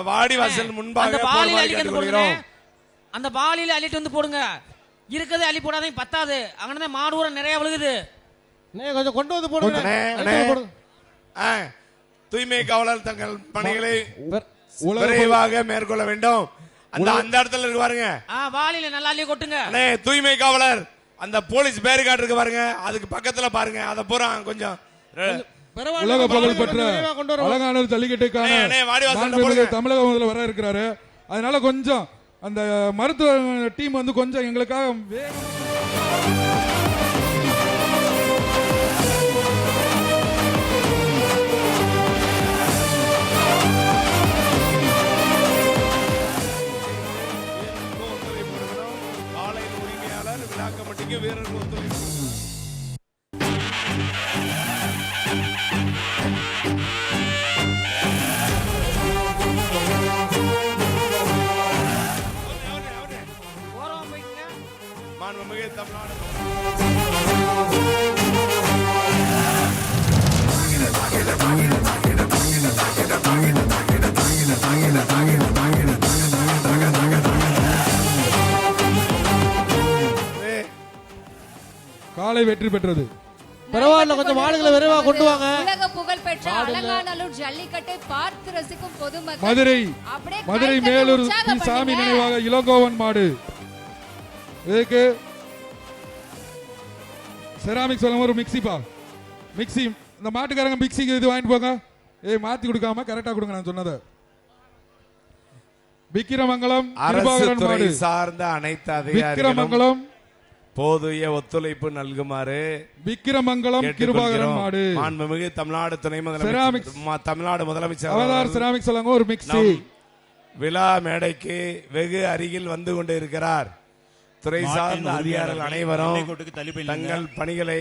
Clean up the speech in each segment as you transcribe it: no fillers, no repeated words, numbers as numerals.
வாடி வாசல் முன்பாக அந்த பாலியில அள்ளிட்டு வந்து போடுங்க. இருக்கிறது அள்ளி போடாதீங்க, பத்தாது. அங்கனே மாடு ஊரம் நிறைய விழுகுது. கொஞ்சம் கொண்டு வந்து போடுங்க. தூய்மை காவலர் தங்கள் பணிகளை விரைவாக மேற்கொள்ள வேண்டும். அந்த இடத்துல இருக்கு பாருங்க, வாளியில நல்லா அள்ளி கொட்டுங்க. தூய்மை காவலர் அந்த போலீஸ் பேரிகார்டு இருக்கு பாருங்க, அதுக்கு பக்கத்துல பாருங்க. அத பூரா கொஞ்சம் உலக புகழ் பெற்ற அலங்காநல்லூர் ஜல்லிக்கட்டுக்கான தமிழக முதல்வர் வர இருக்கிறாரு. அதனால கொஞ்சம் அந்த மருத்துவ டீம் வந்து கொஞ்சம் எங்களுக்காக உரிமையாளர் விழா கமிட்டிக்கு வீரர்கள் ஒத்துழைப்பு. மாண்புமிகு தமிழ்நாடு காலை வெற்றி பெற்றது. பரவாயில்ல, கொஞ்சம் மாடுகளை விரைவா கொண்டு வாங்க. உலக புகழ் பெற்ற அலங்காநல்லூர் ஜல்லிக்கட்டை பார்த்து ரசிக்கும் பொதுமக்கள். மதுரை மேலூர் சாமி நினைவாக இளங்கோவன் மாடு. இதுக்கு செராமிக் சொல்ல ஒரு மிக்ஸிப்பா, மிக்ஸி. இந்த மாட்டுக்காரங்க மிக்ஸிக்கு இது வாங்கிட்டு போங்க. மாத்தி கொடுக்காம கரெக்டா கொடுங்க நான் சொன்னதை. விக்கிரமங்கலம் அரசு சார்ந்த அனைத்து அதிகாரிகளும் விக்கிரமங்கலம் போதிய ஒத்துழைப்பு நல்குமாறு விக்கிரமங்கலம் கிருபாகரன் மாடு. மாண்புமிகு தமிழ்நாடு துணை முதலமைச்சர் தமிழ்நாடு முதலமைச்சர் அவதார் செராமிக் சொல்லுங்க ஒரு மிக்ஸி. விழா மேடைக்கு வெகு அருகில் வந்து கொண்டு இருக்கிறார். துறை சார்ந்த அதிகாரிகள் அனைவரும் தங்கள் பணிகளை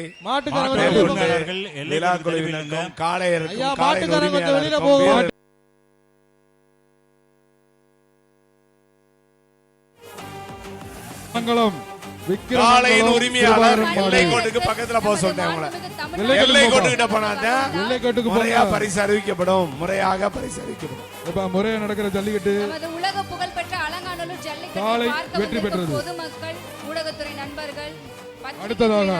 விழா குழுவினருக்கும் காளையருக்கும் காளையின் உரிமையாளர் எல்லை கோட்டுக்கு பக்கத்துல போக சொல்லிட்டேன். எல்லை கோட்டுக்கிட்ட போனாதான் எல்லை கோட்டுக்கு முறையா பரிசு அறிவிக்கப்படும். முறையாக பரிசு அறிவிக்கப்படும். முறையா நடக்கிற ஜல்லிக்கட்டு உலக புகழ் பெற்ற அலங்காநல்லூர் காலை வெற்றி பெற்றது. பொதுமக்கள், ஊடகத்துறை நண்பர்கள், அடுத்ததாக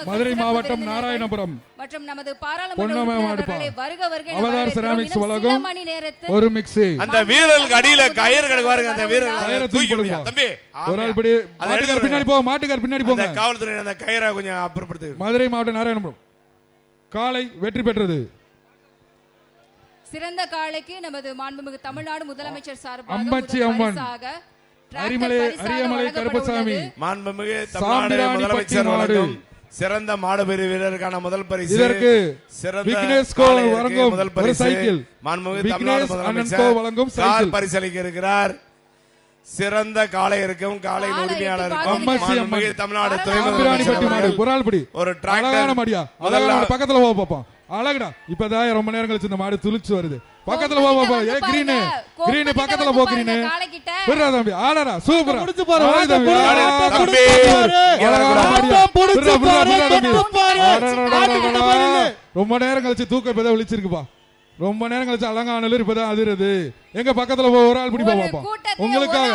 மதுரை மாவட்டம் நாராயணபுரம் மற்றும் நமது பாராளுமன்ற அவதார் செராமிக்ஸ் வழங்கும் ஒரு மிக்ஸி. அந்த வீரர்களுக்கு அடியில கயிறு கிடக்கு பாருங்க. அந்த வீரர்கள் தூக்கி போடுங்க தம்பி. ஒரு ஆள் படி மாட்டுக்கார் பின்னாடி போ, மாட்டுக்கார் பின்னாடி போங்க. காவல்துறை அந்த கயிறை கொஞ்சம் அப்புறப்படுத்து. மதுரை மாவட்டம் நாராயணபுரம் காலை வெற்றி பெற்றது. சிறந்த காளைக்கு நமது மாண்புமிகு தமிழ்நாடு முதலமைச்சர் சார்பாக அம்மச்சி அம்மன் அரியமலை கருப்பசாமி மாண்புமிகு தமிழ்நாடு முதலமைச்சர் வழங்கும் சிறந்த மாடுபிடி வீரருக்கான முதல் பரிசு. இதற்கு முதல் பரிசு மாண்புமிகு தமிழ்நாடு முதலமைச்சர் வழங்கும் கார் பரிசளிக்க இருக்கிறார். சிறந்த காளையருக்கும் காளை உரிமையாளருக்கும் மாண்புமிகு தமிழ்நாடு துணை முதலமைச்சர் ஒரு டிராக்டர் பக்கத்துல போ பாப்போம். அழகுடா. இப்பதான் ரொம்ப நேரம் கழிச்சு இந்த மாடு துளிச்சு வருது. பக்கத்துல போ பாப்பா. ஏ கிரீன் கிரீன் பக்கத்துல போ. கிரீன் விடுறா தம்பி. ஆடடா சூப்பரா புடிச்சு பாரு. ரொம்ப நேரம் கழிச்சு தூக்க இப்பதான் விழிச்சிருக்குப்பா. ரொம்ப நேரம் கழிச்சு அலங்காநல்லூர் இப்பதான் அதிருது. எங்க பக்கத்துல போ. ஒரு ஆள் பிடி பாப்பா. உங்களுக்காக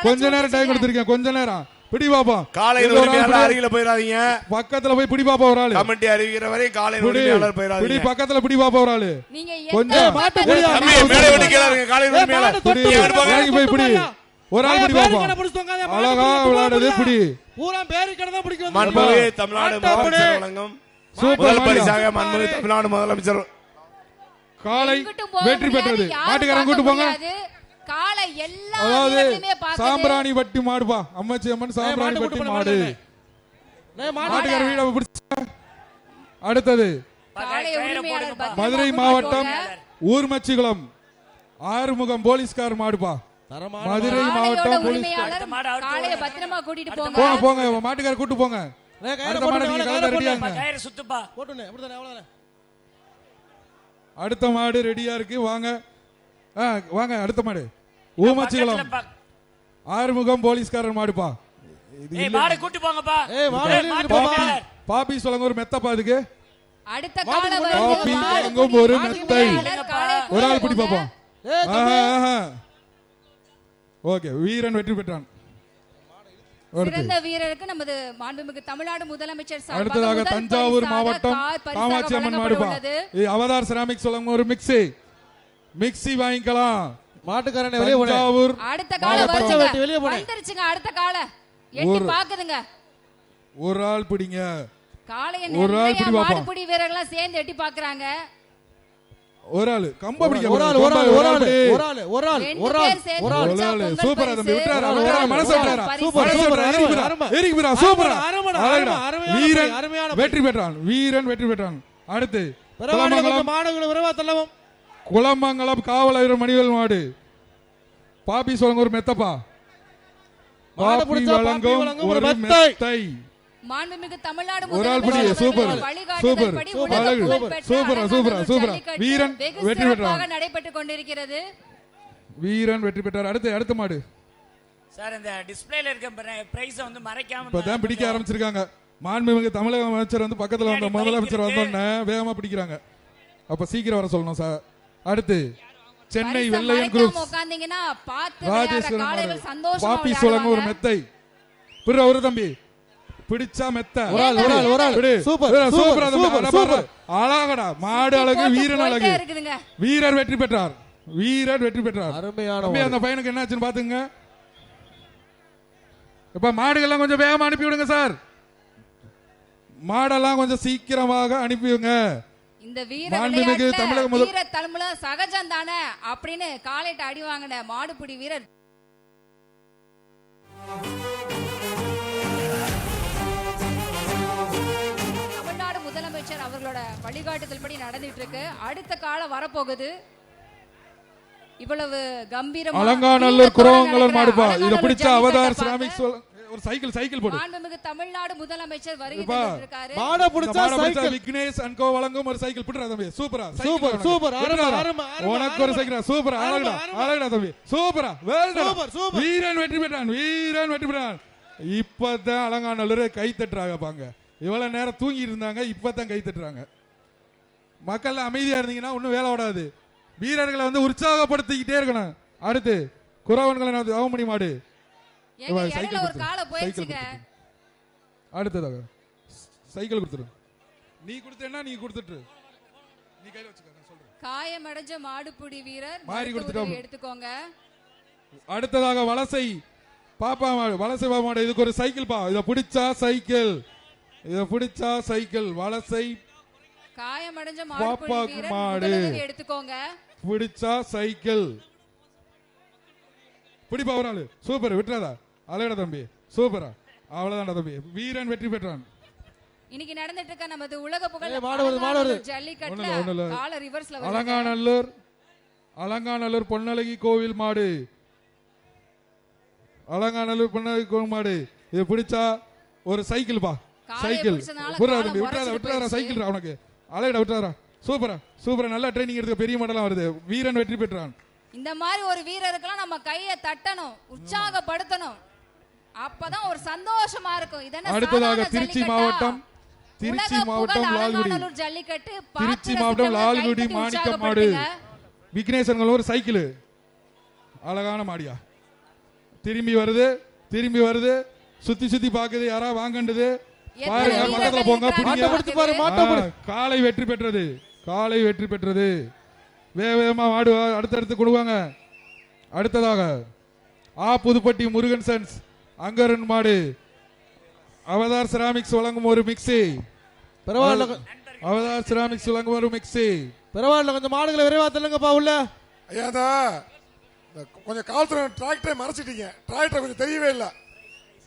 கொஞ்ச நேரம் டைம் கொடுத்திருக்கேன். கொஞ்ச நேரம் பிடி பாப்பா. காலையில உரிமையாளர் அருகில போயிராதீங்க. பக்கத்துல போய் பிடி பாப்பா. ஒரு ஆளு கமிட்டி அறிவிக்கிற வரை காலையில உரிமையாளர் போயிராதீங்க. பிடி பக்கத்துல பிடி பாப்பா. ஒரு ஆளு கொஞ்சம் மாட்ட முடியா தம்பி. மேலே விட்டு கேளுங்க. காலையில உரிமையாளர் இறங்கி போய் பிடி. ஒரு ஆள் பிடி பாப்பா. அழகா விளையாடுது. பிடி பூரா பேரி கடை தான் பிடிக்கும். மாண்புமிகு தமிழ்நாடு முதலமைச்சர் வழங்கும் முதல் பரிசாக மாண்புமிகு தமிழ்நாடு முதலமைச்சர் காலை வெற்றி பெற்றது. மாட்டுக்காரன் கூட்டு போங்க. காளை எல்லா இடத்துலயுமே பாக்குது. சாம்பிராணி வட்டி மாடுப்பா. அம்மச்சி அம்மன் சாம்பிராணி வட்டி மாடு. மாட்டுக்கார வீட பிடிச்ச. அடுத்தது மதுரை மாவட்டம் ஊர்மச்சிகுளம் ஆறுமுகம் போலீஸ்கார் மாடுப்பா. மதுரை மாவட்டம் போலீஸ்கார் காளைய பத்திரமா கூட்டிட்டு போங்க. போங்க போங்க. மாட்டுக்கார கூட்டு போங்க. அடுத்த மாடு நீங்க கலந்து ரெடியா இருங்க. கயிறு சுத்துப்பா. போட்டுனே அப்படிதானே அவ்வளவுதானே. அடுத்த மாடு ரெடியா இருக்கு. வாங்க வாங்க. அடுத்த மாடு ஊமச்சிகுளம் ஆறுமுகம் போலீஸ்காரர் மாடுப்பா. மாடு கூட்டி போங்கப்பா. பாப்பி சொல்லுங்க ஒரு மெத்தப்பா. இதுக்கு அடுத்த காளை பாப்பி சொல்லுங்க ஒரு மெத்தை. ஒரு ஆள் பிடி பாப்போம். ஏய் தம்பி. ஓகே, வீரன் வெற்றி பெற்றான். சிறந்த வீரருக்கு நமது மாண்புமிகு தமிழ்நாடு முதலமைச்சர் சார்பாக அடுத்ததாக முதல் தஞ்சாவூர் பரிசாக மாவட்டம் காமாட்சி அம்மன் மாடுபா அவதார் செராமிக் சொல்லுங்க ஒரு மிக்ஸி வாங்கிக்கலாம். மாட்டுக்காரனே வெளிய போடு. தஞ்சாவூர் அடுத்த கால பச்சை வெட்டி வெளிய போடு. வந்துருச்சுங்க. அடுத்த கால எட்டி பாக்குதுங்க. ஒரு ஆள் பிடிங்க. காளைய ஒரு ஆள் நிறைய பிடி பாப்போம். மாடுபிடி வீரர்கள்லாம் சேர்ந்து எட்டி பாக்குறாங்க. ஒரு ஆள் கம்ப பிடிங்க. ஒரு ஆள் சூப்பரா தம்பி விட்டுறாரா மனசு விட்டுறாரா சூப்பர் சூப்பரா வீரன் வெற்றி பெற்றான். வீரன் வெற்றி பெற்றான். அடுத்து மாடுகளை விரைவா தள்ளவும். குளமங்கலம் காவலர் மணிவேல் மாடு பாப்பி சொல்லுங்க ஒரு மெத்தப்பா. மாடு பிடிச்சா பாப்பி வழங்கும் ஒரு மெத்தை. மாண்புமிகு தமிழ்நாடு ஒரு ஆள் பிடி. சூப்பர் சூப்பர் சூப்பரா வீரன் வெற்றி பெற்றார். நடைபெற்றுக் கொண்டிருக்கிறது. வீரன் வெற்றி பெற்றார். அடுத்த மாடு சார் இந்த டிஸ்ப்ளேல இருக்க பிரைஸ் வந்து மறைக்காம இப்பதான் பிடிக்க ஆரம்பிச்சிருக்காங்க. மாண்புமிகு தமிழக அமைச்சர் வந்து பக்கத்துல வந்த முதலமைச்சர் வந்தோடனே வேகமா பிடிக்கிறாங்க. அப்ப சீக்கிரம் வர சொல்லணும் சார். அடுத்து சென்னை வெள்ளையன் குரூப் ராஜேஸ்வரன் பாப்பி சொல்லுங்க ஒரு மெத்தை. ஒரு தம்பி பிடிச்சா மெத்த. அழகடா மாடு அழகு வீரன் அழகு. வீரர் வெற்றி பெற்றார். வீரர் வெற்றி பெற்றார். அருமையான அந்த பையனுக்கு என்னாச்சுன்னு பாத்துங்க. இப்ப மாடுகள்லாம் கொஞ்சம் வேகமா அனுப்பி விடுங்க சார். மாடெல்லாம் கொஞ்சம் சீக்கிரமாக அனுப்பிவிடுங்க. இந்த வீர தலைமுறை சகஜம் தானே அப்படின்னு காலையிட்ட அடி வாங்கின மாடுபிடி வீரர் தமிழ்நாடு முதலமைச்சர் அவர்களோட வழிகாட்டுதல் படி நடந்துட்டு இருக்கு. அடுத்த காலம் வரப்போகுது. இவ்வளவு கம்பீரம் அலங்காநல்லூர் குரவங்கலன் மாடுபா. இத பிடிச்ச அவதார் செராமிக் ஒரு சைக்கிள் போடு. மாண்புமிகு தமிழ்நாடு முதலமைச்சர் வருகை தந்திருக்காரு. மாட பிடிச்சா சைக்கிள் விக்னேஷ் அண்ட் கோ வழங்கும் ஒரு சைக்கிள் புட்றா தம்பி. சூப்பரா சூப்பர் உனக்கு ஒரு சைக்கிள். சூப்பரா அழகடா தம்பி. சூப்பரா வீரன் வெற்றி பெற்றான். வீரன் வெற்றி பெற்றான். இப்பதான் அலங்காநல்லூர் கை தட்டுறாங்க பாங்க. இவ்வளவு நேரம் தூங்கி இருந்தாங்க, இப்பதான் கை தட்டுறாங்க. மக்கள் அமைதியா இருந்தீங்கன்னா ஒன்னும் வேலை விடாது. வீரர்களை வந்து உற்சாகப்படுத்திக்கிட்டே இருக்கணும். அடுத்து குறவன்களை அவமணி மாடு அடுத்ததாக சைக்கிள் கொடுத்துரு. நீ கொடுத்தேன்னா நீ கொடுத்துட்டு நீ கையில வச்சுக்க. சொல்றேன் காயமடைஞ்ச மாடுபிடி வீரர் மாறி கொடுத்துட்டோம். எடுத்துக்கோங்க. அடுத்ததாக வலசை பாப்பா மாடு. வலசை பாப்பா மாடு. இதுக்கு ஒரு சைக்கிள் பா. இத பிடிச்சா சைக்கிள். வலசை காயமடைஞ்ச மாடுபிடி வீரர் மாடு எடுத்துக்கோங்க. பிடிச்சா சைக்கிள். பிடிப்பா ஒரு ஆளு. சூப்பர் விட்டுறாதா. அழகடா தம்பி. சூப்பரா. அவ்வளவுதான் தம்பி. வீரன் வெற்றி பெற்றான். இன்னைக்கு நடந்துட்டு இருக்க நமது உலக புகழ் ஜல்லிக்கட்டுல கால ரிவர்ஸ்ல அலங்காநல்லூர் பொன்னழகி கோவில் மாடு. அலங்காநல்லூர் பொன்னழகி கோவில் மாடு. இது பிடிச்சா ஒரு சைக்கிள் பா. சைக்கிள் விட்டுறாரா சைக்கிள் அவனுக்கு. அழகடா விட்டுறாரா. சூப்பரா நல்லா ட்ரைனிங் எடுத்து பெரிய மாடலாம் வருது. வீரன் வெற்றி பெற்றான். இந்த மாதிரி ஒரு வீரருக்குலாம் நம்ம கையை தட்டணும், உற்சாகப்படுத்தணும். அப்பதான் ஒரு சந்தோஷமா இருக்கும். இதென்ன அடுத்ததாக திருச்சி மாவட்டம் லால்குடி ஜல்லிக்கட்டு. திருச்சி மாவட்டம் லால்குடி மாணிக்கம் மாடு. விக்னேசன் ஒரு சைக்கிள். அழகான மாடியா. திரும்பி வருது. சுத்தி பாக்குது. யாரா வாங்கண்டது பாருங்க. பக்கத்துல போங்க. காலை வெற்றி பெற்றது. வேகமா மாடு அடுத்தடுத்து கொடுவாங்க. அடுத்ததாக புதுப்பட்டி முருகன் சன்ஸ் அங்கரன் மாடு. அவதார் செராமிக்ஸ் வழங்கும் ஒரு மிக்ஸி. அவதார் செராமிக்ஸ் வழங்கும் ஒரு மிக்ஸி. பரவாயில்ல, கொஞ்சம் மாடுகளை விரைவா தள்ளுங்கப்பா உள்ள. ஐயாதா கொஞ்சம் காவல்துறை டிராக்டரை மறைச்சிட்டீங்க. டிராக்டர் கொஞ்சம் தெரியவே இல்லை.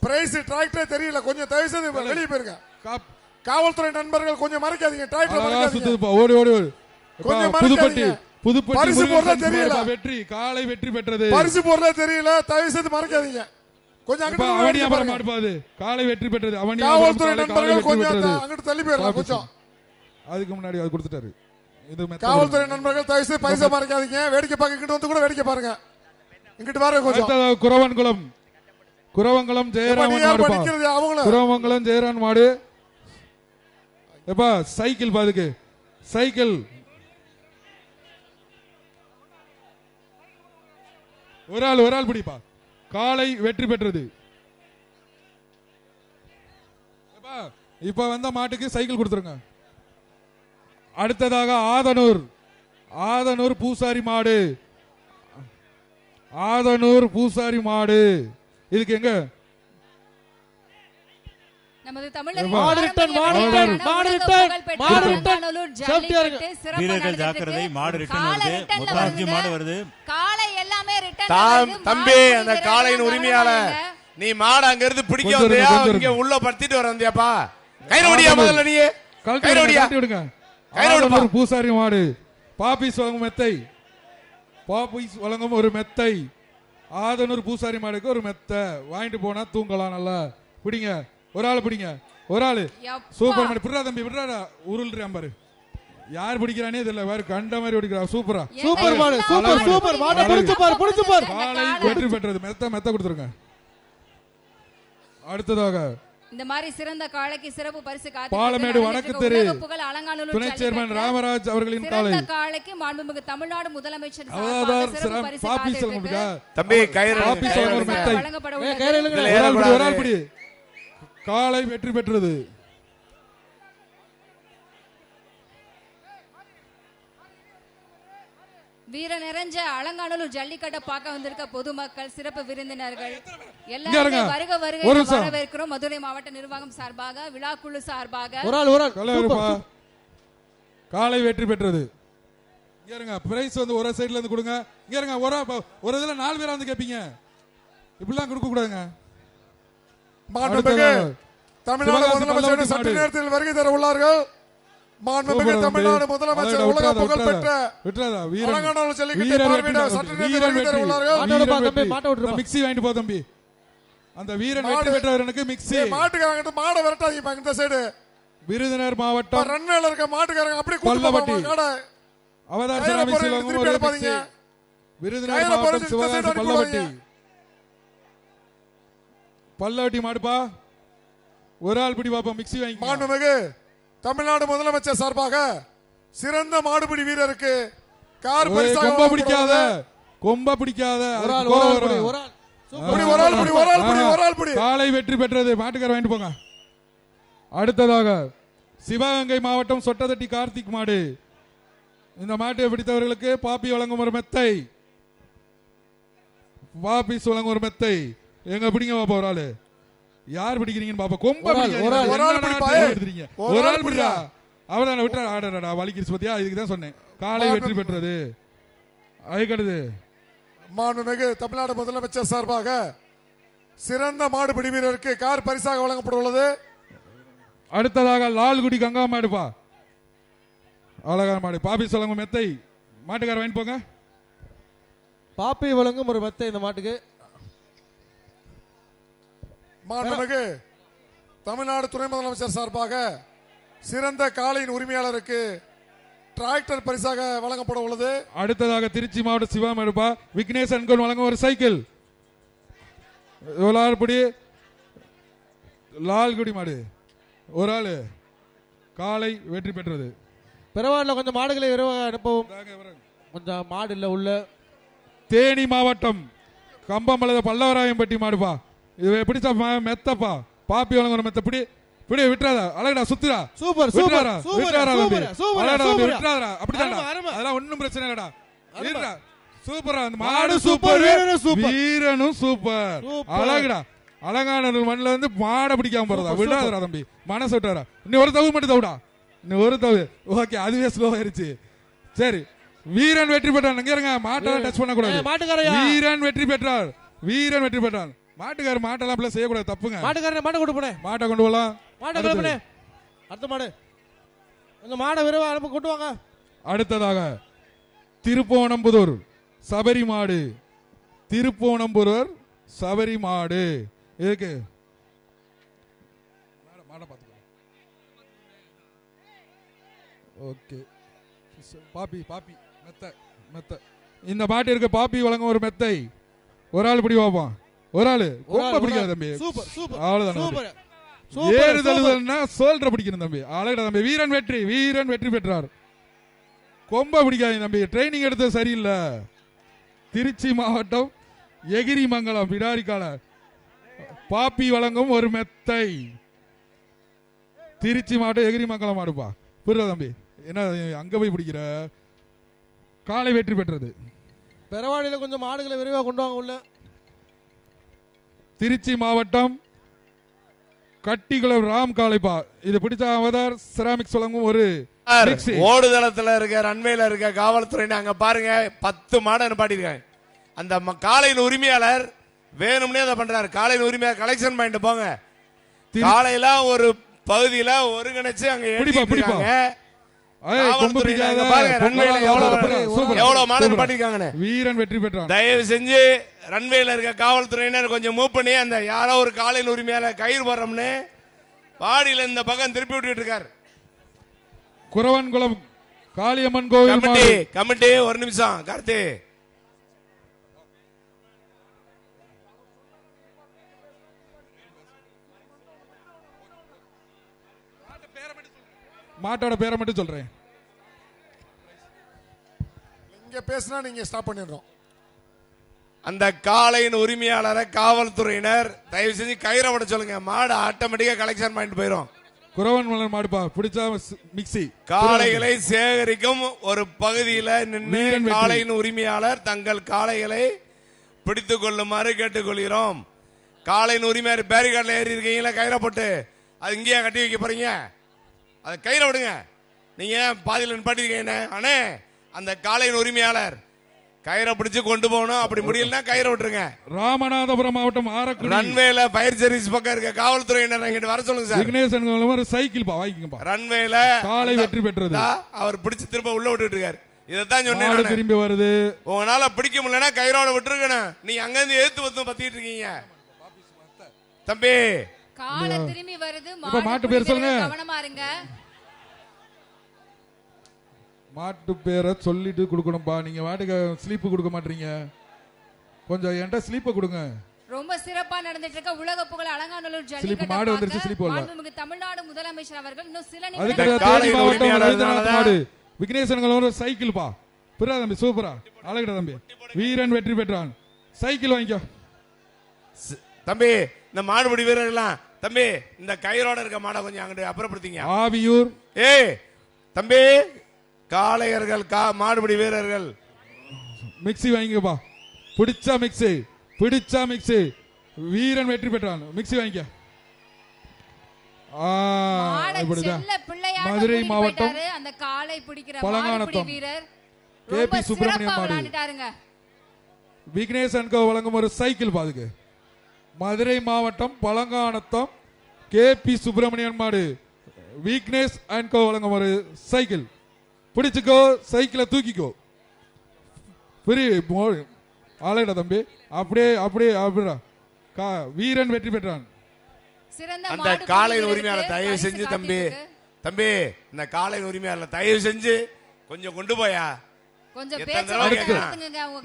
பிரைஸ் டிராக்டரே தெரியல. கொஞ்சம் தயவு செய்து வெளியே போயிருங்க. காவல்துறை நண்பர்கள் கொஞ்சம் மறைக்காதீங்க. டிராக்டர் ஓடி புதுப்பட்டி பரிசு பொருளே தெரியல. வெற்றி காலை வெற்றி பெற்றது. பரிசு பொருளே தெரியல. தயவு செய்து மறைக்காதீங்க. கொஞ்சம் அவனியாபுரம் மாடுபாது. காலை வெற்றி பெற்றது. காவல்துறை நண்பர்கள் கொஞ்சம் அங்கிட்டு தள்ளி போயிடலாம். கொஞ்சம் அதுக்கு முன்னாடி அது கொடுத்துட்டாரு. காவல்துறை நண்பர்கள் தயவு செய்து பரிசு மறைக்காதீங்க. வேடிக்கை பார்க்க இங்கிட்டு வந்து கூட வேடிக்கை பாருங்க. இங்கிட்டு பாருங்க கொஞ்சம். குரவங்குளம் ஜெயராமன் மாடு. குரவங்குளம் ஜெயராமன் மாடு. எப்பா சைக்கிள் பாதுக்கு சைக்கிள். ஒரு ஆள் பிடிப்பா. காளை வெற்றி பெற்றது. இப்ப வந்த மாட்டுக்கு சைக்கிள் கொடுத்துருங்க. அடுத்ததாக ஆதனூர் பூசாரி மாடு. ஆதனூர் பூசாரி மாடு. இதுக்கு எங்க நமது தமிழர் வீரர்கள் ஜாக்கிரதை, மாடு ரிட்டர்ன் வருது, மொத்தம் 5 மாடு வருது. காளை எல்லாமே ரிட்டர்ன். தம்பி அந்த காளையின் உரிமையாளர், நீ மாடு அங்க இருந்து பிடிக்க வந்தியா, இங்க உள்ள படுத்திட்டு வர வந்தியாப்பா? கைரோடியா முதல்ல நீ கைரோடியா விடுங்க. ஆதனூர் பூசாரி மாடு. பாப்பீஸ் வழங்கும் மெத்தை. பாப்பீஸ் வழங்கும் ஒரு மெத்தை. ஆதனூர் பூசாரி மாடுக்கு ஒரு மெத்தை வாங்கிட்டு போனா தூங்கலாம். நல்லா பிடிங்க. ஒரு ஆள் பிடிங்க. ஒரு ஆளு சூப்பர் மாடு. பிடுறா தம்பி, பிடுறா. உருள்றியா பாரு. யார் பிடிக்கிறானே தெரியல. வேற கண்ட மாதிரி பிடிக்கிறா. சூப்பரா சூப்பர் மாடு. சூப்பர் மாடு. பிடிச்சு பாரு. காளை வெற்றி பெற்றது. மெத்த கொடுத்துருங்க. அடுத்ததாக இந்த மாதிரி சிறந்த காளைக்கு சிறப்பு பரிசு பாலமேடு வடக்கு தெரு துணை சேர்மன் ராமராஜ் அவர்களின் காளை. காளைக்கு மாண்புமிகு தமிழ்நாடு முதலமைச்சர் தம்பி கயிறு காளை வெற்றி பெற்றது. வீர நிறைஞ்ச அலங்காநல்லூர் ஜல்லிக்கட்டை பார்க்க வந்திருக்க பொதுமக்கள், சிறப்பு விருந்தினர்கள் எல்லாரும் வருக வரவேற்கிறோம். மதுரை மாவட்ட நிர்வாகம் சார்பாக, விழாக்குழு சார்பாக. காளை வெற்றி பெற்றது. பிரைஸ் வந்து ஒரு சைடுல இருந்து கொடுங்க. இங்க இருங்க. ஒரு இதுல 4 பேரா வந்து கேப்பீங்க. இப்படிலாம் கொடுக்க கூடாதுங்க. தமிழ்நாடு முதலமைச்சர் சற்று நேரத்தில் வருகை தர உள்ளார்கள். மாண்புமிகு தமிழ்நாடு முதலமைச்சர் உலக புகழ்பெற்ற அலங்காநல்லூர் ஜல்லிக்கட்டை பார்வையிட சற்று நேரத்தில் வருகை தர உள்ளார்கள். மிக்ஸி வாங்கிட்டு போ தம்பி. அந்த வீரன் வெற்றி பெற்றவருக்கு மிக்ஸி. மாட்டுக்காரங்க மாடை விரட்டாதீங்க. இந்த சைடு விருதுநகர் மாவட்டம் ரன்வேல இருக்க மாட்டுக்காரங்க அப்படியே கொல்லப்பட்டி கடை அவதார் சிவகாமி விருதுநகர் மாவட்டம் சிவகாசி பல்லவட்டி மாடுப்பா. ஒரு ஆள் பிடி பாப்பா. மிக்ஸி வாங்கி. மாண்புமிகு தமிழ்நாடு முதலமைச்சர் சார்பாக சிறந்த மாடுபிடி வீரருக்கு கார் பரிசாக. கொம்ப பிடிக்காத காளை வெற்றி பெற்றது. மாட்டுக்கார வாங்கிட்டு போங்க. அடுத்ததாக சிவகங்கை மாவட்டம் சொட்டதட்டி கார்த்திக் மாடு. இந்த மாட்டை பிடித்தவர்களுக்கு பாப்பி வழங்கும் ஒரு மெத்தை. பாப்பிஸ் வழங்கும் ஒரு மெத்தை. எங்க பிடிங்க பாப்பா. ஒரு ஆளு யார் பிடிக்கிறீங்கன்னு பாப்பா. கொம்ப எடுத்துறீங்க. ஒரு ஆள் பிடிடா. அவதான விட்டா ஆடா வலிக்கிருச்சு பத்தியா. இதுக்கு தான் சொன்னேன். காளை வெற்றி பெற்றது. அதுக்கடுத்து மாண்புமிகு தமிழ்நாடு முதலமைச்சர் சார்பாக சிறந்த மாடுபிடி வீரருக்கு கார் பரிசாக வழங்கப்பட்டுள்ளது. அடுத்ததாக லால்குடி கங்கா மாடுப்பா. அழகான மாடு. பாப்பி வழங்கும் மெத்தை. மாட்டுக்கார வாங்கி போங்க. பாப்பி வழங்கும் ஒரு மெத்தை இந்த மாட்டுக்கு. மாண்புமிகு தமிழ்நாடு துணை முதலமைச்சர் சார்பாக சிறந்த காளையின் உரிமையாளருக்கு டிராக்டர் பரிசாக வழங்கப்பட உள்ளது. அடுத்ததாக திருச்சி மாவட்ட சிவாமடுப்பா விக்னேஷ் அன்கோன் வழங்கும் ஒரு சைக்கிள். லால்குடி மாடு. ஒரு ஆளு காளை வெற்றி பெற்றது. பெருவாடுல கொஞ்சம் மாடுகளை அனுப்பவும். கொஞ்சம் மாடு இல்ல உள்ள. தேனி மாவட்டம் கம்பமலத பல்லவராயம்பட்டி மாடுப்பா. இது எப்படி மெத்தப்பா. பாப்பி வழங்குற மெத்த. பிடி பிடி விட்டுறாதா. அழகடா சுத்துறா. சூப்பர் விட்டுறாரா. அதெல்லாம் ஒண்ணும் பிரச்சனை இல்லடா. சூப்பரா. அந்த மாடு சூப்பர். வீரனும் சூப்பர். அழகுடா. அலங்காநல்லூர் மண்ணில் வந்து மாடை பிடிக்காம போறதா. விடாதரா தம்பி. மனசு விட்டாரா. இன்னும் ஒரு தவு மட்டும் தவிடா. இன்னும் ஒரு தவு. ஓகே அதுவே ஸ்லோ ஆயிருச்சு. சரி வீரன் வெற்றி பெற்றார். இங்க இருங்க. மாட்டெல்லாம் டச் பண்ண கூடாது. வீரன் வெற்றி பெற்றார். வீரன் வெற்றி பெற்றார். மாட்டுக்கார மாட்டெல்லாம் செய்யக்கூடாது. தப்புங்க. மாட்டுக்காரன் மாட்டை கொண்டு போனேன். மாட்டை கொண்டு போலாம். மாட்டை அடுத்த மாடு கொஞ்சம் மாடை விரைவா அனுப்ப கொண்டு வாங்க. அடுத்ததாக திருப்போணம்புதூர் சபரி மாடு. திருப்போணம்புதூர் சபரி மாடு. இதுக்கு ஓகே. பாப்பி பாப்பி மெத்த மெத்த. இந்த மாட்டு இருக்க பாப்பி வழங்கும் ஒரு மெத்தை. ஒரு ஆள் பிடி பார்ப்போம். ஒரு ஆளு கொம்ப பிடிக்காது தம்பி. அவ்வளவுதான். ஏறுதல்னா சோல்டர் பிடிக்கணும் தம்பி. அழகா தம்பி. வீரன் வெற்றி. வீரன் வெற்றி பெற்றார். கொம்ப பிடிக்காது தம்பி. ட்ரைனிங் எடுத்தது சரியில்லை. திருச்சி மாவட்டம் எகிரிமங்கலம் பிடாரிக்கால பாப்பி வழங்கும் ஒரு மெத்தை. திருச்சி மாவட்டம் எகிரிமங்கலம் மாடுப்பா. புரியுதா தம்பி? என்ன அங்க போய் பிடிக்கிற? காலை வெற்றி பெற்றது. பெறவாடியில கொஞ்சம் மாடுகளை விரைவாக கொண்டு வாங்க உள்ள. திருச்சி மாவட்டம் கட்டிக்குளம் ராம் காளைப்பா. இது பிடிச்ச அவதார் செராமிக்ஸ் வழங்கும் ஒரு ஓடுதளத்துல இருக்க ரன்வேல இருக்க காவல்துறை அங்க பாருங்க 10 மாடு நிப்பாட்டிருக்காங்க. அந்த காளையின் உரிமையாளர் வேணும்னே அதை பண்றாரு. காளையின் உரிமையாளர் கலெக்ஷன் பாயிண்ட் போங்க. காலையில ஒரு பகுதியில ஒருங்கிணைச்சு அங்க பிடிப்பாங்க. வீரன் வெற்றி பெற்றான். தயவு செஞ்சு ரன்வேல இருக்க காவல்துறையினர் கொஞ்சம் மூவ் பண்ணி அந்த யாரோ ஒரு காலையில் உரிமையாளர் கயிறு போடுறோம்னு பாடியில இந்த பக்கம் திருப்பி விட்டுட்டு இருக்காரு. குரவன்குளம் காளியம்மன் கோவில் கமிட்டி ஒரு நிமிஷம். கார்த்தி மாட்டோட பேரை மட்டும் சொல்றேன். இங்க பேசினா நீங்க ஸ்டாப் பண்ணிடுறோம். அந்த காளையின் உரிமையாளரை காவல்துறையினர் தயவு செஞ்சு கயிறை விட சொல்லுங்க. மாடு ஆட்டோமேட்டிக்கா கலெக்ஷன் பாயிண்ட் போயிடும். குரவன் மலர் மாடுப்பா பிடிச்சா மிக்ஸி. காளைகளை சேகரிக்கும் ஒரு பகுதியில் நின்று காளையின் உரிமையாளர் தங்கள் காளைகளை பிடித்துக் கொள்ளுமாறு கேட்டுக்கொள்கிறோம். காளையின் உரிமையாளர் பேரிகார்டில் ஏறி இருக்கீங்களா? கயிறை போட்டு அது இங்கேயே கட்டி வைக்க போறீங்க. அதை கயிறை விடுங்க. நீங்க பாதியில் நிப்பாட்டிருக்கீங்க. அண்ணே அந்த காளையின் உரிமையாளர் கயிறை பிடிச்சு கொண்டு போகணும். அப்படி முடியலன்னா கயிறை விட்டுருங்க. ராமநாதபுரம் மாவட்டம் ஆரக்குடி ரன்வேல ஃபயர் சர்வீஸ் பக்கம் இருக்க காவல்துறையினர் இங்கிட்டு வர சொல்லுங்க சார். விக்னேசன் ஒரு சைக்கிள் வாங்கிக்கப்பா. ரன்வேல காலை வெற்றி பெற்றது. அவர் பிடிச்சு திரும்ப உள்ள விட்டுட்டு இருக்காரு. இதைத்தான் சொன்னேன். திரும்பி வருது. உங்களால பிடிக்க முடியலன்னா கயிறோட விட்டுருக்கணும். நீங்க அங்க இருந்து எழுத்து வந்து பத்திட்டு இருக்கீங்க. தம்பி காலை திரும்பி வருது. மாட்டு பேர் சொல்லுங்க. கவனமா இருங்க. மாட்டு பேரை சொல்லிட்டு கொடுக்கணும்பா. நீங்க மாட்டுக்கு ஸ்லீப் கொடுக்க மாட்டீங்க. கொஞ்சம் என்கிட்ட ஸ்லீப்பை கொடுங்க. ரொம்ப சிறப்பா நடந்துட்டு இருக்க உலக புகழ் அலங்காநல்லூர் ஜல்லிக்கட்டு மாடு வந்துருச்சு. ஸ்லீப் வரல. நமக்கு தமிழ்நாடு முதலமைச்சர் அவர்கள் இன்னும் சில மாடு விக்னேசன் ஒரு சைக்கிள் பா. புரியா தம்பி? சூப்பரா அழகுடா தம்பி. வீரன் வெற்றி பெற்றான். சைக்கிள் வாங்கிக்கோ தம்பி. இந்த மாடுபிடி வீரர்கள்லாம் தம்பி இந்த கயிறோட இருக்க மாடை கொஞ்சம் அங்கிட்டு அப்புறப்படுத்திங்க. ஆவியூர் தம்பி காளையர்கள் மாடுபிடி வீரர்கள் மிக்ஸி வாங்கிக்கப்பா. பிடிச்சா மிக்ஸி. பிடிச்சா மிக்ஸி. வீரன் வெற்றி பெற்றான். மிக்ஸி வாங்கிக்க. மதுரை மாவட்டம் அந்த காளை பிடிக்கிற பழங்கானத்தம் வீரர் கேபி சுப்பிரமணியம் மாடு விக்னேஷ் அன்கோ வழங்கும் ஒரு சைக்கிள் பாதுக்கு. மதுரை மாவட்டம் பழங்கானத்தம் கேபி சுப்பிரமணியன் மாடு விக்னேஷ் அன்கோ வழங்கும் ஒரு சைக்கிள். பிடிச்சுக்கோ. சைக்கிளை தூக்கிக்கோ. ஆலைடா தம்பி. அப்படியே அப்படியே அப்படிடா. வீரன் வெற்றி பெற்றான். அந்த காளையின் உரிமையாளர் தயவு செஞ்சு தம்பி தம்பி இந்த காளையின் உரிமையாளர் தயவு செஞ்சு கொஞ்சம் கொண்டு போயா.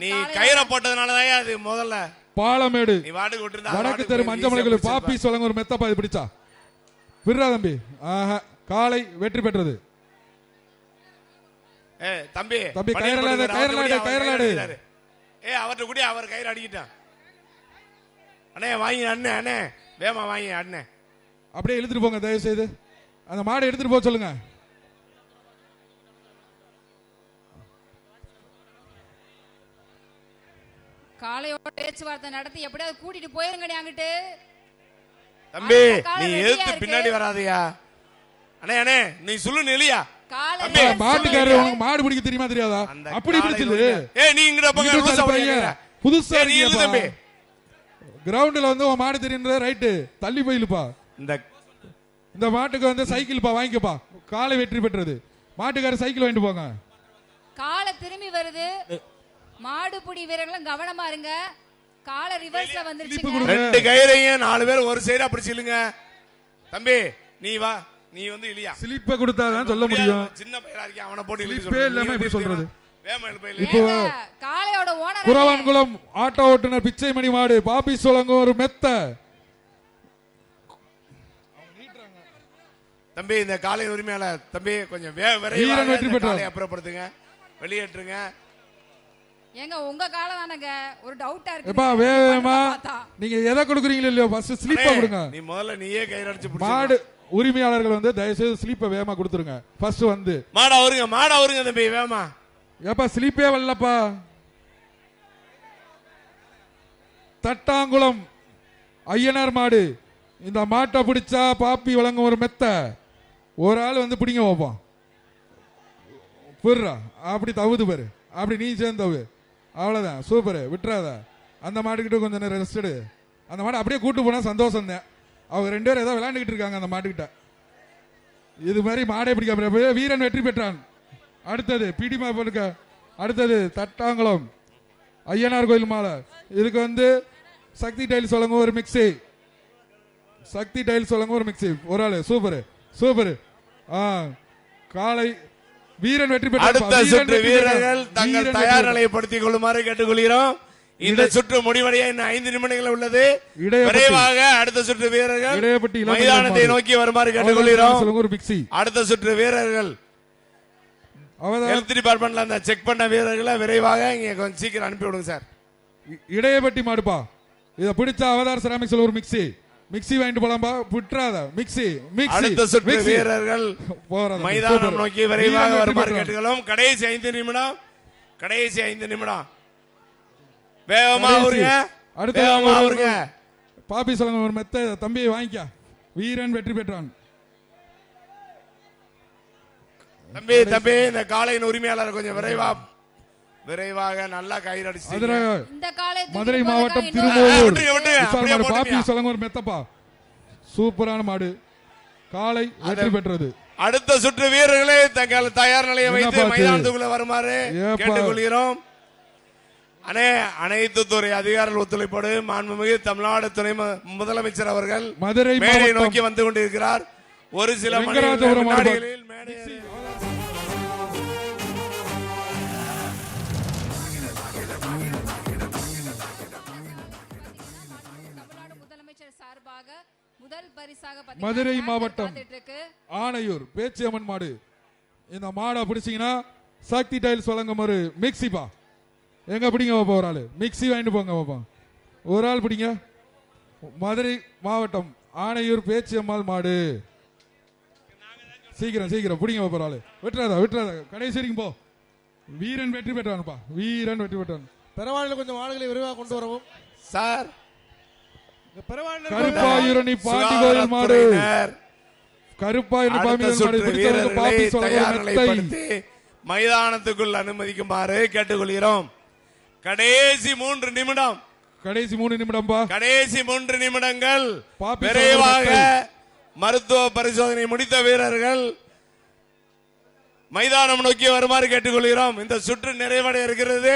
நீ கயிறை போட்டதுனாலதான் அது முதல்ல பாலமேடு நீ வாட்டுக்கு விட்டு வடக்கு தெரு மஞ்சமலைகள் பாப்பீஸ் வழங்க ஒரு மெத்தப்பா பிடிச்சா. விடுறா தம்பி. காளை வெற்றி பெற்றது. தம்பி தம்பி கயிறலாடு கயிறலாடு கயிறலாடு. அவர்கிட்ட கூட அவர் கயிறு அடிக்கிட்டான். அண்ணே வாங்கி அண்ணே அண்ணே வேமா வாங்கி அண்ணே. அப்படியே இழுத்துட்டு போங்க தயவு செய்து. அந்த மாடை எடுத்துட்டு போக சொல்லுங்க. காளையோட பேச்சுவார்த்தை நடத்தி எப்படியாவது கூட்டிட்டு போயிருங்க. அங்கிட்டு தம்பி நீ எதிர்த்து பின்னாடி வராதியா. அண்ணே அண்ணே நீ சொல்லு நெலியா. மாட்டுக்காரர் உனக்கு மாடு பிடிக்க தெரியுமா தெரியாதா? அப்படி பிடிச்சது. நீ இங்க புதுசா தம்பி கிரவுண்ட்ல வந்து உன் மாடு தெரியுன்ற ரைட்டு தள்ளி போயிலுப்பா. இந்த மாட்டுக்கு வந்து சைக்கிள் பா வாங்கிக்கப்பா. காலை வெற்றி பெற்றது. மாட்டுக்காரர் சைக்கிள் வாங்கிட்டு போங்க. காலை திரும்பி வருது. மாடுபிடி வீரர்களும் கவனமா இருங்க. காலை ரிவர்ஸ்ல வந்துருச்சு. ரெண்டு கயிறையும் 4 பேர் ஒரு சைடா பிடிச்சிலுங்க. தம்பி நீ வா. நீ வந்து இல்லையா ஸ்லிப்பை கொடுத்தாதான் சொல்ல முடியும். சின்ன பையனா இருக்க அவனை போட்டு ஸ்லிப்பே இல்லாம எப்படி சொல்றது? இப்போ காளையோட ஓனர் குரவான்குளம் ஆட்டோ ஓட்டுநர் பிச்சைமணி மாடு பாப்பி சோளங்க ஒரு மெத்த. தம்பி இந்த காளை உரிமையாளர் தம்பி கொஞ்சம் வீரன் வெற்றி பெற்றார். அப்புறப்படுத்துங்க. வெளியேற்றுங்க. ஏங்க உங்க காலம் தானங்க ஒரு டவுட்டா இருக்கு. எப்பா வேகமா நீங்க எதை கொடுக்குறீங்களோ இல்லையோ ஃபர்ஸ்ட் ஸ்லீப்பா கொடுங்க. நீ முதல்ல நீயே கயிறு அடிச்சு மாடு உரிமையாளர்கள் வந்து தயவு செய்து ஸ்லீப்பை வேகமா கொடுத்துருங்க. ஃபர்ஸ்ட் வந்து மாட அவருங்க தம்பி வேகமா. ஏப்பா ஸ்லீப்பே வரலப்பா. தட்டாங்குளம் ஐயனார் மாடு. இந்த மாட்டை பிடிச்சா பாப்பி வழங்கும் ஒரு மெத்த. ஒரு ஆள் வந்து பிடிங்க வைப்பான். புர்றா அப்படி தவுது பாரு. அப்படி நீ சேர்ந்தவு அவ்வளவுதான். சூப்பர் விட்டுறாத. அந்த மாட்டுக்கிட்ட கொஞ்சம் நேரம் ரெஸ்ட் எடு. அந்த மாடு அப்படியே கூட்டு போனா சந்தோஷம் தான். அவங்க 2 பேரும் ஏதோ விளையாண்டுக்கிட்டு இருக்காங்க அந்த மாட்டுக்கிட்ட. இது மாதிரி மாடை பிடிக்க வீரன் வெற்றி பெற்றான். அடுத்தது பிடிமா போடுக்க. அடுத்தது தட்டாங்குளம் ஐயனார் கோயில் மாலை. இதுக்கு வந்து சக்தி டைல்ஸ் வழங்க ஒரு மிக்சி. சக்தி டைல்ஸ் வழங்க ஒரு மிக்சி. ஒரு ஆளு சூப்பர் சூப்பர். காலை வீரன் வெற்றி பெற்ற. அடுத்த சுற்று வீரர்கள் தங்கள் தயார் நிலைப்படுத்திக் கொள்ளுமாறு கேட்டுக்கொள்கிறோம். இந்த சுற்று முடிவடைய இன்னும் 5 நிமிடங்கள் உள்ளது. விரைவாக அடுத்த சுற்று வீரர்கள் மைதானத்தை நோக்கி வருமாறு கேட்டுக்கொள்கிறோம். அடுத்த சுற்று வீரர்கள் ஹெல்த் டிபார்ட்மெண்ட்ல அந்த செக் பண்ண வீரர்களை விரைவாக இங்க கொஞ்சம் சீக்கிரம் அனுப்பி விடுங்க சார். இடையப்பட்டி மாடுப்பா. இத பிடிச்ச அவதார் செராமிக்ஸ்ல ஒரு மிக்சி. மிக்சி வாங்கிட்டு போலாம்பா. விட்டுறாத. Mixie mixie. அடுத்த சுற்று வீரர்கள் மைதானம் நோக்கி விரைவாக வருமாறு கேட்டுக்கிறோம். கடைசி 5 நிமிடம். கடைசி 5 நிமிடம். வேகமா வருங்க. வேகமா வருங்க. பாப்பி சொல்லுங்க ஒரு மெத்த தம்பியை வாங்கிக்க. வீரன் வெற்றி பெற்றான். தம்பி இந்த காளையின் உரிமையாளர் கொஞ்சம் விரைவாக நல்லா கயிறு அடிச்சு. மதுரை மாவட்டம் திருமூலூர் பாப்பி சொல்லுங்க ஒரு மெத்தப்பா. சூப்பரான மாடு. காளை வெற்றி பெற்றது. அடுத்த சுற்று வீரர்களே தங்கள் தயார் நிலையை வைத்து மைதானத்துக்குள்ள வருமாறு கேட்டுக்கொள்கிறோம். அனைத்து துறை அதிகாரிகள் ஒத்துழைப்போடு மாண்புமிகு தமிழ்நாடு துணை முதலமைச்சர் அவர்கள் மதுரை மேடை நோக்கி வந்து கொண்டிருக்கிறார். ஒரு சில மணிகளில் முதலமைச்சர் சார்பாக முதல் பரிசாக மதுரை மாவட்டம் ஆணையூர் பேச்சியம்மன் மாடு. இந்த மாடை பிடிச்சீங்கன்னா சக்தி டைல்ஸ் வழங்கும் ஒரு மிக்சிப்பா. எங்க பிடிங்க பாப்பா. ஒரு ஆளு மிக்சி வாங்கிட்டு போங்க பாப்பா. ஒரு ஆள் பிடிங்க. மதுரை மாவட்டம் ஆணையூர் பேச்சியம்மாள் மாடு. சீக்கிரம் சீக்கிரம் பிடிங்க பாப்பா. ஒரு ஆளு விட்டுறாத. கடைசி வரைக்கும் போ. வீரன் வெற்றி பெற்றான்ப்பா. வீரன் வெற்றி பெற்றான். பெருவாளில கொஞ்சம் ஆளுகளை விரைவாக கொண்டு வரவும் சார். கருப்பாயூரணி பாண்டி கோயில் மாடு. கருப்பாயூரணி பாண்டி மைதானத்துக்குள் அனுமதிக்குமாறு கேட்டுக்கொள்கிறோம். கடைசி 3 நிமிடம். கடைசி 3 நிமிடம். கடைசி 3 நிமிடங்கள். விரைவாக மருத்துவ பரிசோதனை முடித்த வீரர்கள் மைதானம் நோக்கி வருமாறு கேட்டுக்கொள்கிறோம். இந்த சுற்று நிறைவடைய இருக்கிறது.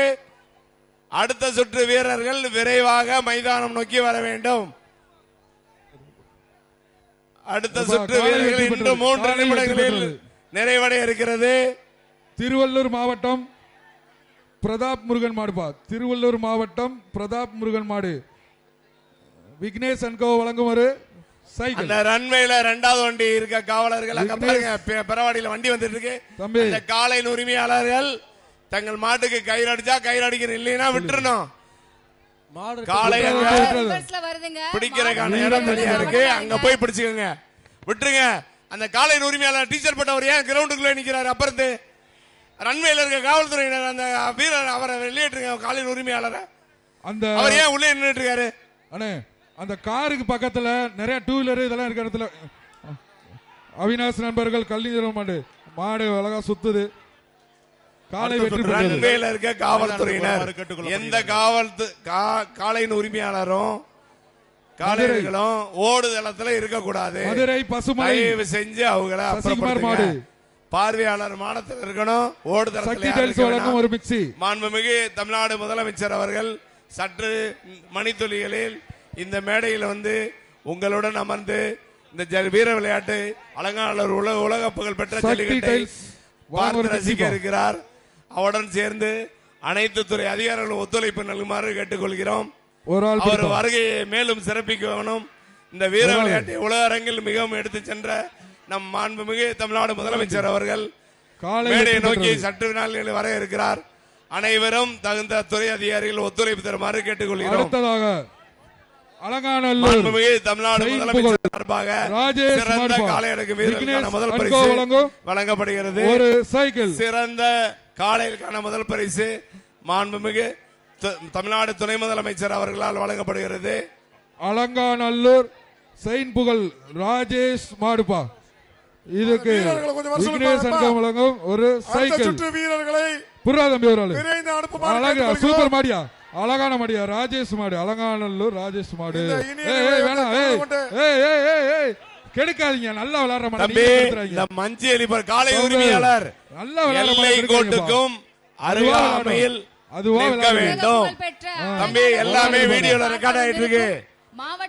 அடுத்த சுற்று வீரர்கள் விரைவாக மைதானம் நோக்கி வர வேண்டும். அடுத்த சுற்று வீரர்கள் இன்று 3 நிமிடங்களில் நிறைவடைய இருக்கிறது. திருவள்ளூர் மாவட்டம் பிரதாப் முருகன் மாடுபா. திருவள்ளூர் மாவட்டம் பிரதாப் முருகன் மாடு. விக்னேஷ் அன்கோ வழங்கும் ஒரு சைக்கிள். அந்த ரன்வேல 2வது வண்டி இருக்க காவலர்கள் அங்க பாருங்க. பெறவாடியில வண்டி வந்துட்டு இருக்கு. அந்த காளையின் உரிமையாளர்கள் தங்கள் மாட்டுக்கு கயிறு அடிச்சா கயிறு அடிக்கணும், இல்லைன்னா விட்டுறணும். காளை பிடிக்கிறதுக்கான இடம் தனியா இருக்கு. அங்க போய் பிடிச்சுக்கோங்க. விட்டுருங்க. அந்த காளையின் உரிமையாளர் டீச்சர் பட்டவர் ஏன் கிரவுண்டுக்குள்ள நிக்கிறாரு? அப்புறத்து ரன்வேல இருக்க காவல்துறையினர் அந்த வீரர் அவரை வெளியேற்றுங்க. காளையின் உரிமையாளரை அந்த அவர் ஏன் உள்ளே நின்றுட்டு இருக்காரு? அண்ணே அந்த காருக்கு பக்கத்துல நிறைய 2 வீலர் இதெல்லாம் இருக்கிற இடத்துல அவினாஷ் நண்பர்கள் கல்லிங்கரம் மாடு அழகா சுத்துது. காலை வெற்றி ரன்வேல இருக்க காவல்துறையினர் எந்த காளையின் உரிமையாளரும் காளையர்களும் ஓடுதளத்துல இருக்கக்கூடாது. மதுரை பசுமை செஞ்சு அவங்கள பார்வையாளர் மானத்தில் இருக்கணும். ஓடுதளத்தில் ஒரு மிக்சி. மாண்புமிகு தமிழ்நாடு முதலமைச்சர் அவர்கள் சற்று மணித்துளிகளில் இந்த மேடையில் வந்து உங்களுடன் அமர்ந்து இந்த வீர விளையாட்டு அலங்காநல்லூர் உலக புகழ் பெற்ற ஜல்லிக்கட்டை பார்த்து ரசிக்க இருக்கிறார். அவருடன் சேர்ந்து அனைத்து துறை அதிகாரிகளும் ஒத்துழைப்பு நல்குமாறு கேட்டுக்கொள்கிறோம். அவர் வருகையை மேலும் சிறப்பிக்க வேணும். இந்த வீர விளையாட்டை உலக அரங்கில் மிகவும் எடுத்து சென்ற நம் மாண்புமிகு தமிழ்நாடு முதலமைச்சர் அவர்கள் மேடையை நோக்கி சற்று நாளில் வர இருக்கிறார். அனைவரும் தகுந்த துறை அதிகாரிகள் ஒத்துழைப்பு தருமாறு கேட்டுக்கொள்கிறோம். அடுத்ததாக அலங்காநல்லூர் தமிழ்நாடு முதலமைச்சர் சார்பாக சிறந்த காளை அடக்கு வீரர்களுக்கான முதல் பரிசு வழங்கப்படுகிறது. ஒரு சைக்கிள். சிறந்த காளைகளுக்கான முதல் பரிசு மாண்புமிகு தமிழ்நாடு துணை முதலமைச்சர் அவர்களால் வழங்கப்படுகிறது. அலங்காநல்லூர் செயின் புகழ் ராஜேஷ் மாடுப்பா. இதுக்கு விக்னேஷ் அன்கம் வழங்கும் ஒரு சைக்கிள். வீரர்களை புறாதம்பி ஒரு அழகா சூப்பர் மாடியா, அழகான மாடியா, ராஜேஷ் மாடு, அலங்காநல்லூர் ராஜேஷ் மாடு. கெடுக்காதீங்க, நல்லா விளையாடுற மாடு. மஞ்சி எலிபர் காளை உரிமையாளர் நல்லா விளையாடுற கோட்டுக்கும் அருகாமையில் நிற்க வேண்டும். தம்பி எல்லாமே வீடியோல ரெக்கார்ட் ஆயிட்டு இருக்கு.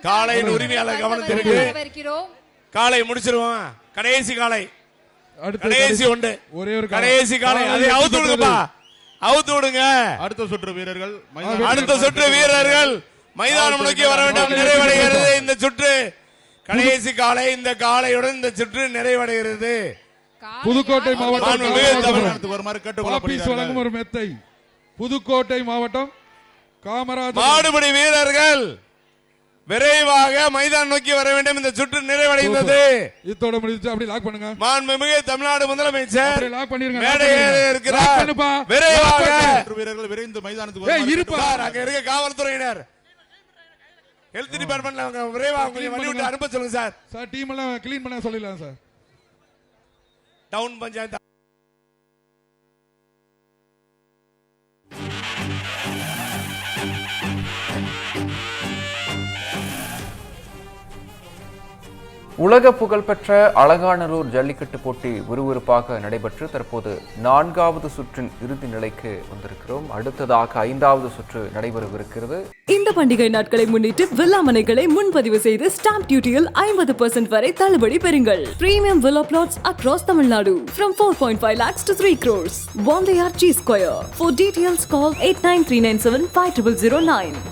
காளையின் உரிமையாளர் கவனத்திற்கு. காளை முடிச்சிருவோம். கடைசி காளை, கடைசி ஒன்று, ஒரே ஒரு கடைசி காளை. அதை அவுத்து விடுங்கப்பா, அவுத்து விடுங்க. அடுத்த சுற்று வீரர்கள் மைதானம் நோக்கி வர வேண்டும். நிறைவடைகிறது இந்த சுற்று. கடைசி காளை. இந்த காளையுடன் இந்த சுற்று நிறைவடைகிறது. புதுக்கோட்டை மாவட்டம் வழங்கும் ஒரு மெத்தை. புதுக்கோட்டை மாவட்டம் காமராஜர் மாடுபிடி வீரர்கள் விரைவாக மைதானம் நோக்கி வர வேண்டும். இந்த சுற்று நிறைவடைந்தது. இதோட முடிஞ்சு அப்படி லாக் பண்ணுங்க. மாண்புமிகு தமிழ்நாடு முதலமைச்சர் லாக் பண்ணிருங்க. மேடையில் இருக்கிறார். விரைவாக வீரர்கள் விரைந்து மைதானத்துக்கு இருப்பார். அங்க இருக்க காவல்துறையினர், ஹெல்த் டிபார்ட்மெண்ட்ல அவங்க விரைவாக கொஞ்சம் வழி விட்டு அனுப்ப சொல்லுங்க சார். சார் டீம் எல்லாம் கிளீன் பண்ண சொல்லிடலாம் சார். டவுன் பஞ்சாயத்து உலக புகழ்பெற்ற அலங்காநல்லூர் ஜல்லிக்கட்டு போட்டி விறுவிறுப்பாக நடைபெற்று தற்போது 4வது சுற்றின் இறுதி நிலைக்கு வந்திருக்கிறோம். அடுத்ததாக 5வது சுற்று நடைபெறவிருக்கிறது. இந்த பண்டிகை நாட்களை முன்னிட்டு வில்லா மனைகளை முன்பதிவு செய்து ஸ்டாம்ப் டியூட்டியில் 50% வரை தள்ளுபடி பெறுங்கள். Premium villa flats across Tamil Nadu from 4.5 lakhs to 3 crores. One layer G Square. For details call 8939750009.